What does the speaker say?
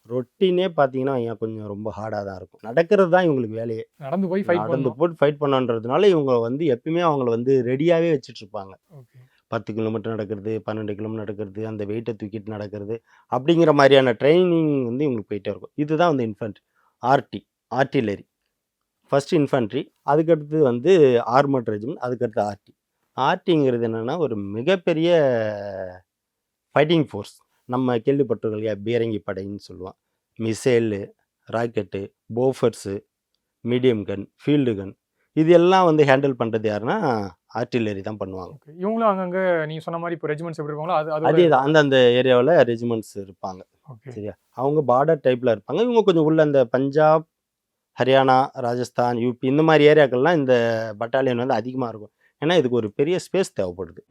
ரொட்டீனே பார்த்தீங்கன்னா வைங்க, கொஞ்சம் ரொம்ப ஹார்டா தான் இருக்கும். நடக்கிறது தான் இவங்களுக்கு வேலையே. நடந்து போய் ஃபைட் நடந்து பண்ணணும். போட்டு ஃபைட் பண்ணணுன்றதுனால, இவங்க வந்து எப்பயுமே அவங்கள வந்து ரெடியாவே வச்சுட்ருப்பாங்க. ஓகே. 10 கிலோமீட்டர் நடக்கிறது, 12 கிலோமீட்டர் நடக்கிறது, அந்த வெயிட்ட தூக்கிட்டு நடக்கிறது, அப்படிங்கிற மாரியான ட்ரெய்னிங் வந்து இவங்களுக்கு போயிட்டே இருக்கும். இதுதான் வந்து இன்ஃபேன்ட்ரி. ஆர்டி, ஆர்ட்டில்லரி. ஃபர்ஸ்ட் இன்ஃபேன்ட்ரி, அதுக்கடுத்து வந்து ஆர்மர்ட் ரெஜிமென்ட், அதுக்கடுத்து ஆர்டி. ஆர்டிங்கிறது என்னன்னா, ஒரு மிகப்பெரிய ஃபைட்டிங் ஃபோர்ஸ். நம்ம கேள்விப்பட்டிருக்கோம் இல்லையா? பீரங்கி படைன்னு சொல்லுவோம். மிசைலு, ராக்கெட்டு, போஃபர்ஸு, மீடியம் கன், ஃபீல்டு கன் இது எல்லாம் வந்து ஹேண்டில் பண்றது யாருன்னா, ஆர்ட்டில்லரி தான் பண்ணுவாங்க. ஓகே. இவங்களும் அங்கங்க நீங்க சொன்ன மாரி இப்போ ரெஜிமெண்ட்ஸ் எப்படி இருப்பாங்களோ, அதோட அதேதான். அந்தந்த ஏரியாவுல ரெஜிமெண்ட்ஸ் இருப்பாங்க. ஓகே. சரியா? அவங்க பார்டர் டைப்ல இருப்பாங்க. இவங்க கொஞ்சம் உள்ள அந்த பஞ்சாப், ஹரியானா, ராஜஸ்தான், யூபி இந்த மாரி ஏரியாக்கள்லாம் இந்த பட்டாலியன் வந்து அதிகமா இருக்கும். ஏன்னா, இதுக்கு ஒரு பெரிய ஸ்பேஸ் தேவைப்படுது.